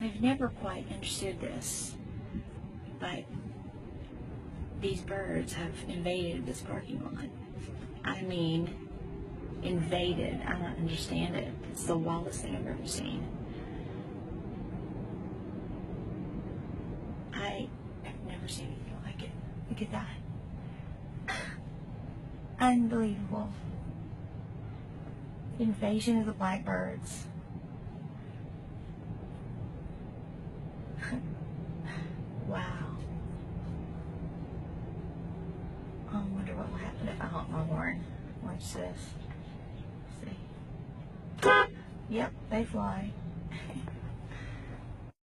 I've never quite understood this, but these birds have invaded this parking lot. I mean, invaded. I don't understand it. It's the wildest thing I've ever seen. I've never seen anything like it. Look at that. Unbelievable. Invasion of the blackbirds. Wow. I wonder what will happen if I honk my horn. Watch this. See? Yep, they fly.